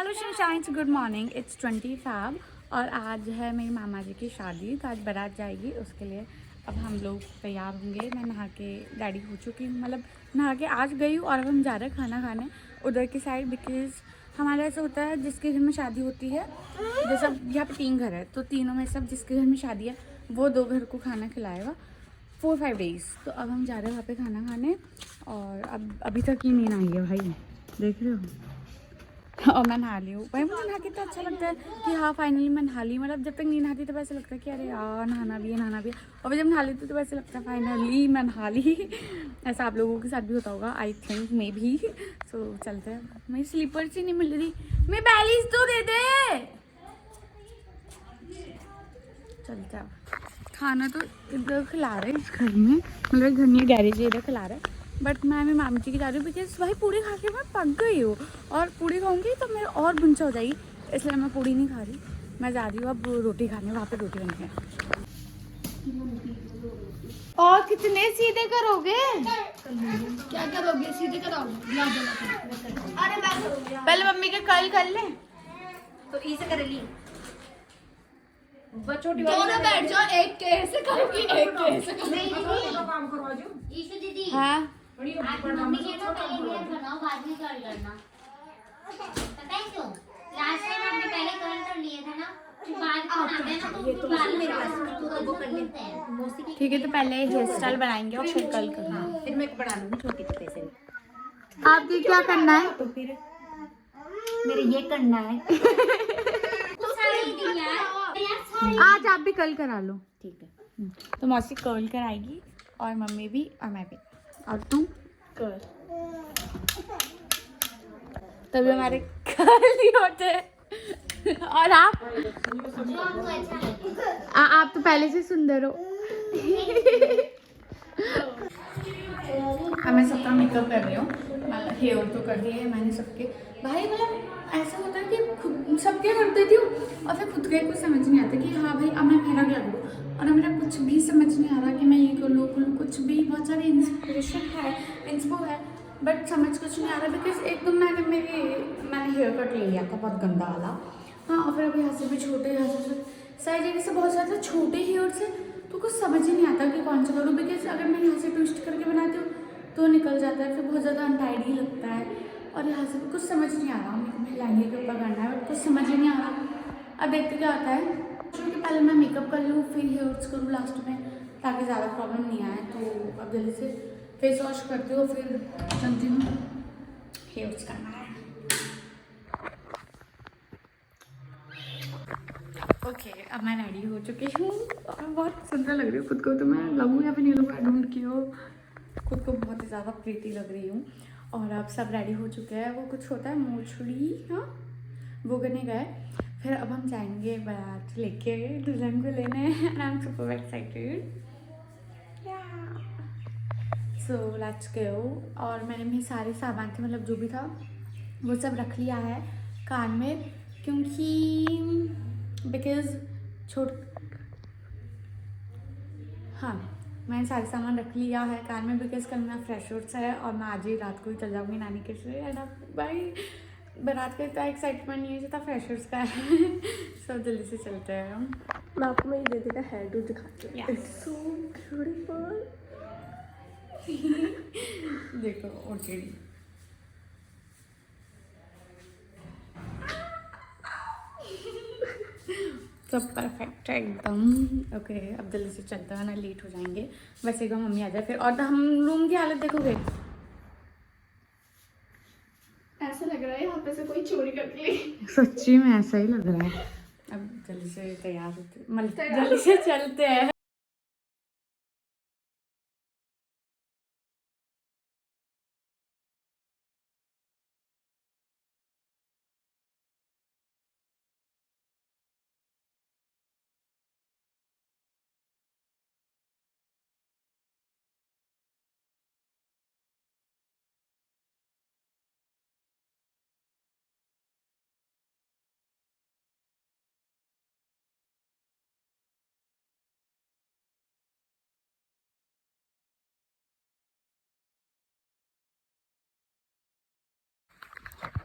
Hello sunshines, good morning. It's 20 Feb और आज है मेरी मामा जी की शादी, तो आज बारात जाएगी। उसके लिए अब हम लोग तैयार होंगे। मैं नहा के रेडी हो चुकी हूँ, मतलब नहा के आज गई हूँ और अब हम जा रहे हैं खाना खाने उधर की साइड। बिकॉज हमारा ऐसा होता है जिसके घर में शादी होती है, जैसे यहाँ पे 3 घर है तो तीनों में सब जिसके घर में शादी है वो 2 घर को खाना खिलाएगा 4-5 डेज़। तो अब हम जा रहे हैं वहाँ पे खाना खाने। और अब अभी तक ही नींद आई है भाई, देख रहे हो। और मैं नहा ली हूँ भाई। मुझे नहा के तो अच्छा लगता है कि हाँ फाइनली मैं नहा ली। मतलब जब तक नहीं नहाती तो वैसे लगता है कि अरे यार नहाना भी है नहाना भी है, और जब नहा लेती तो वैसे लगता है फाइनली मैं नहा ली। ऐसा आप लोगों के साथ भी होता होगा, आई थिंक मे बी। सो चलते हैं। मेरी स्लीपर्स ही नहीं मिल रही, मैं बैलीज तो दे दे। चलते हैं। खाना तो इधर खिला रहे हैं इस घर में, मतलब घर में गैरेज इधर खिला रहे हैं। बट मैं मेरी मामी जी की जा रही हूँ बिकॉज भाई पूड़ी खा के मैं पक गई हूँ, और पूड़ी खाऊंगी तो मेरे और बुंचा हो जाएगी, इसलिए मैं पूड़ी नहीं खा रही। मैं जा रही हूँ अब रोटी खाने, वहाँ पे रोटी बनती है। और कितने सीधे करोगे? क्या करोगे? सीधे कराओगे? पहले मम्मी के कल कर ले तो इसे कर ली। छोटी दोनों बैठ जाओ, एक के ऐसे करूंगी, एक के ऐसे करूंगी। काम करवा दो ईशु दीदी। हाँ आप मम्मी के ना पहले लेयर बनाओ, बाद में कर्ल करना। पता है क्यों? लास्ट टाइम आपने पहले कर्ल कर लिए थे ना, फिर बाद में आता है ना तो ये तो मेरे पास तो वो कर लेते हैं मौसी की। ठीक है, तो पहले हेयर स्टाइल बनाएंगे और फिर कल करना। फिर मैं बना लूंगी छोटी पत्ते से। आपको क्या करना है? तो फिर मेरे ये करना है। आज आप भी कल करा लो। ठीक है। तो मौसी कर्ल कराएगी और मम्मी भी और मैं भी, और तू कर। तभी हमारे कर्ल नहीं होते। और आप आप तो पहले से सुंदर हो। अब मैं सबका मेकअप कर रही हूँ, मतलब हेयर तो कर दिए है मैंने सबके। भाई मतलब ऐसा होता है कि खुद सबके कर देती हूँ और फिर खुद के कुछ समझ नहीं आता कि हाँ भाई अब मैं मेरा क्या करूँ, और अब मेरा कुछ भी समझ नहीं आ रहा कि मैं ये कर लूँ कुछ भी। बहुत सारी इंस्पिरेशन है, इंस्पो है, बट समझ कुछ नहीं आ रहा। बिकॉज एकदम मैंने हेयर कट ले लिया था बहुत गंदा वाला। हाँ, और फिर अब यहाँ से भी छोटे, यहाँ से सारी जगह से बहुत ज़्यादा छोटे हेयर से, तो कुछ समझ ही नहीं आता कि कौन सा करूँ। बिकॉज अगर मैं यहाँ से ट्विस्ट करके बनाती हूँ तो निकल जाता है, फिर बहुत ज़्यादा अनटाइडी लगता है। और यहाँ से भी कुछ समझ नहीं आ रहा, मेरे लहंगे के ऊपर करना है, कुछ समझ ही नहीं आ रहा। अब देखते क्या होता है। क्योंकि पहले मैं मेकअप कर लूँ फिर हेयर्स करूँ लास्ट में, ताकि ज़्यादा प्रॉब्लम नहीं आए। तो अब जल्दी से फेस वॉश करती हूँ, फिर चलती हूँ हेयर्स करना है। ओके, अब मैं रेडी हो चुकी हूँ और बहुत सुंदर लग रही हूँ खुद को। तो मैं लगूँ या फिर नहीं लगूँ, आई डोंट केयर। खुद को बहुत ही ज़्यादा प्रीति लग रही हूँ। और अब सब रेडी हो चुके हैं। वो कुछ होता है मोचड़ी, हाँ वो करने गए। फिर अब हम जाएंगे बारात लेके दुल्हन को लेने। And I am super excited. So let's go. और मैंने भी सारे सामान थे, मतलब जो भी था वो सब रख लिया है कान में, क्योंकि बिकॉज छोट हाँ, मैंने सारे सामान रख लिया है कान में बिकॉज कल मेरा फ्रेशर्स है और मैं आज ही रात को ही चल जाऊँगी नानी के से। एंड अब भाई बारात का इतना एक्साइटमेंट नहीं है जितना फ्रेशर्स का है। सब जल्दी से चलते हैं हम। मैं आपको मेरी दीदी का हेयर डू दिखाती हूँ। Yes. It's so beautiful. देखो ओके, सब परफेक्ट है एकदम। ओके, अब जल्दी से चलते हैं ना, लेट हो जाएंगे। वैसे एक बार मम्मी आ जाए फिर, और हम रूम की हालत देखोगे। ऐसा लग रहा है यहाँ पे से कोई चोरी करके ले। सच्ची में ऐसा ही लग रहा है। अब जल्दी से तैयार होते, मतलब जल्दी से चलते हैं।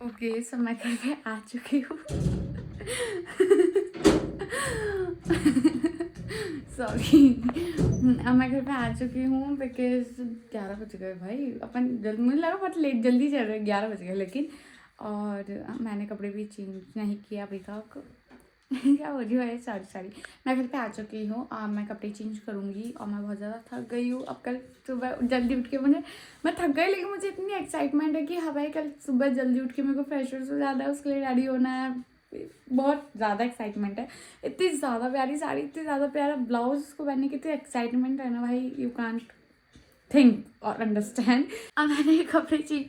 ओके सो मैं घर पे आ चुकी हूँ। सॉरी, मैं घर पे आ चुकी हूँ बिकॉज 11 बज गए भाई। अपन मुझे लगा बहुत लेट जल्दी चल रहे 11 बज गए, लेकिन और मैंने कपड़े भी चेंज नहीं किया अभी तक। क्या हो रही है, सॉरी। मैं घर पे आ चुकी हूँ और मैं कपड़े चेंज करूँगी और मैं बहुत ज़्यादा थक गई हूँ। अब कल सुबह जल्दी उठ के मैं थक गई, लेकिन मुझे इतनी एक्साइटमेंट है कि हाँ भाई कल सुबह जल्दी उठ के मेरे को फ्रेशर्स हो जाना है, उसके लिए रेडी होना है। बहुत ज़्यादा एक्साइटमेंट है। इतनी ज़्यादा प्यारी साड़ी, इतनी ज़्यादा प्यारा ब्लाउज, उसको पहनने की इतनी एक्साइटमेंट है ना भाई, यू कांट थिंक और अंडरस्टैंड। अब मैंने कपड़े चेंज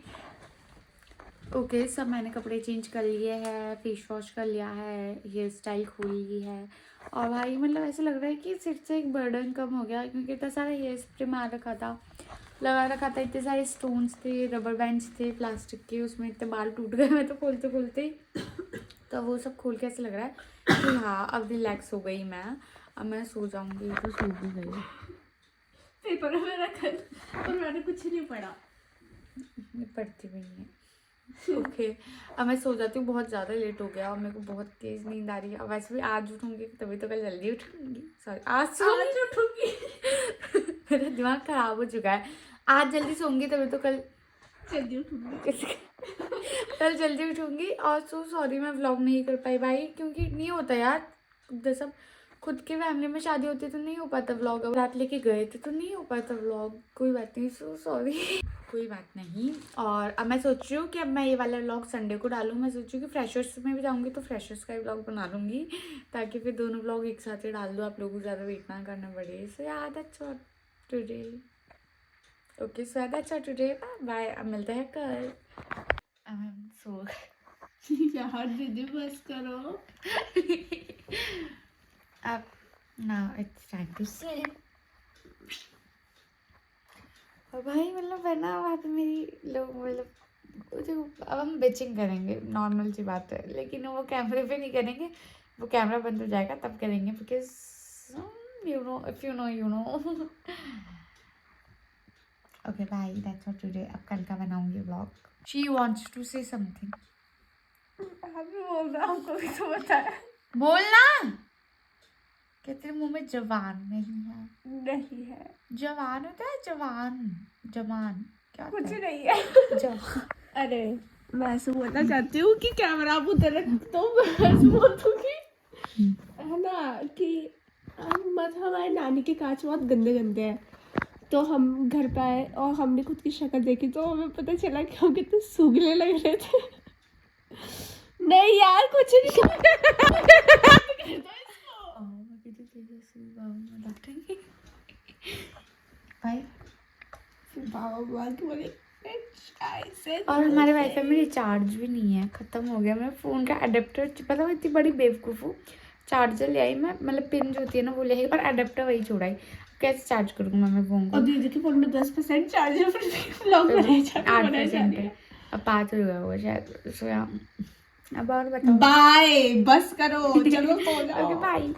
ओके सब मैंने कपड़े चेंज कर लिए हैं, फेस वॉश कर लिया है, हेयर स्टाइल खोल ली है और भाई मतलब ऐसा लग रहा है कि सिर से एक बर्डन कम हो गया, क्योंकि इतना सारा हेयर स्प्रे मार रखा था, लगा रखा था, इतने सारे स्टोन्स थे, रबर बैंड्स थे प्लास्टिक के, उसमें इतने बाल टूट गए मैं तो खोलते ही। तो वो सब खोल के ऐसा लग रहा है कि हाँ अब रिलैक्स हो गई मैं, अब मैं सो जाऊँगी। तो सो भी गई। पेपर है मेरा कल और मैंने कुछ नहीं पढ़ा। मैं पढ़ती भी नहीं है। ओके अब मैं सो जाती हूँ, बहुत ज़्यादा लेट हो गया और मेरे को बहुत तेज़ नींद आ रही है। अब वैसे भी आज उठूँगी तभी तो कल जल्दी उठूँगी, सॉरी आज उठूंगी। मेरा दिमाग ख़राब हो चुका है। आज जल्दी सोऊंगी तभी तो कल जल्दी उठूंगी। कल जल्दी उठूँगी। और सॉरी मैं व्लॉग नहीं कर पाई भाई, क्योंकि नहीं होता यार, जैसा खुद के फैमिली में शादी होती है तो नहीं हो पाता व्लॉग। अब रात लेके गए थे तो नहीं हो पाता व्लॉग, कोई बात नहीं, सो सॉरी। कोई बात नहीं। और अब मैं सोच रही हूँ कि अब मैं ये वाला व्लॉग संडे को डालूँ। मैं सोच रही हूँ कि फ्रेशर्स में भी जाऊँगी तो फ्रेशर्स का ही व्लॉग बना लूँगी, ताकि फिर दोनों व्लॉग एक साथ ही डाल दूँ, आप लोगों को ज़्यादा वेट ना करना पड़े। सो यार that's what today. Okay so that's what today, bye. अब मिलते हैं कल। अब हम सो यार दीदी बस करो। अब now it's time to sleep. और भाई मतलब है ना, वहाँ पे मेरी लोग मतलब जो अब हम बिचिंग करेंगे, नॉर्मल सी बात है, लेकिन वो कैमरे पे नहीं करेंगे, वो कैमरा बंद हो जाएगा तब करेंगे, because you know if you know you know. Okay bye, that's what today. अब कल का बनाऊंगी vlog. She wants to say something. अभी बोल रहा हूँ, कोई तो बताया बोलना क्या तेरे मुंह में जवान नहीं है? नहीं है, जवान होता है, जवान जवान क्या कुछ होता है? नहीं है। जवान। अरे मैं ऐसे बोलना चाहती हूँ कि कैमरा आप उधर रख दो, मैं ऐसे बोल दूँगी है ना कि मतलब हमारे नानी के कांच बहुत गंदे गंदे हैं, तो हम घर पे आए और हमने खुद की शक्ल देखी तो हमें पता चला कि हम कितने सूगले लग रहे थे। नहीं यार कुछ नहीं। भाई बाबा की बोले ऐसे। और हमारे वाईफाई में रिचार्ज भी नहीं है, ख़त्म हो गया। मैं फ़ोन का अडेप्टर, पता इतनी बड़ी बेवकूफ़ हूँ, चार्जर ले आई मैं, मतलब पिन जो होती है ना वो ले आई, पर अडेप्टर वही छोड़ा ही। कैसे चार्ज करूँगा मैं फ़ोन को? और दीदी के फ़ोन में 10% चार्ज है, फिर लॉक बनाई जा रही 8% है, अब 5 हो गया वो शायद। सो अब और बताओ। बाय, बस करो, चलो सो जाओ। Okay bye.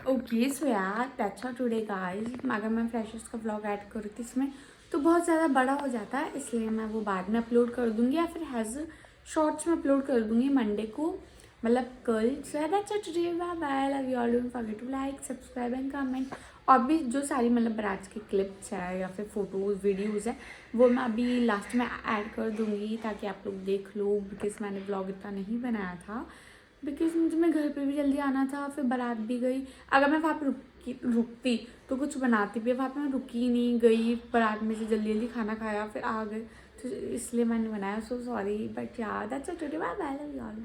ओके सो यार दैट्स व्हाट टुडे गाइस। अगर मैं फ्रेशर्स का व्लॉग ऐड करूँ तो इसमें तो बहुत ज़्यादा बड़ा हो जाता है, इसलिए मैं वो बाद में अपलोड कर दूँगी, या फिर हैज़ शॉर्ट्स में अपलोड कर दूँगी मंडे को, मतलब कल। So that's what today, bye bye, love you all, don't forget to like subscribe and comment. और भी जो सारी मतलब बरात की क्लिप्स है या फिर फ़ोटोज़ वीडियोज़ है वो मैं अभी लास्ट में ऐड कर दूँगी, ताकि आप लोग देख लो, बिकॉज मैंने ब्लॉग इतना नहीं बनाया था, बिकॉज मुझे मैं घर पे भी जल्दी आना था, फिर बारात भी गई। अगर मैं वहाँ पे रुकती तो कुछ बनाती भी, वहाँ पे मैं रुकी नहीं, गई बारात में से जल्दी जल्दी खाना खाया फिर आ गए, तो इसलिए मैंने बनाया। सो सॉरी बट यार that's what today, bye bye, love you all.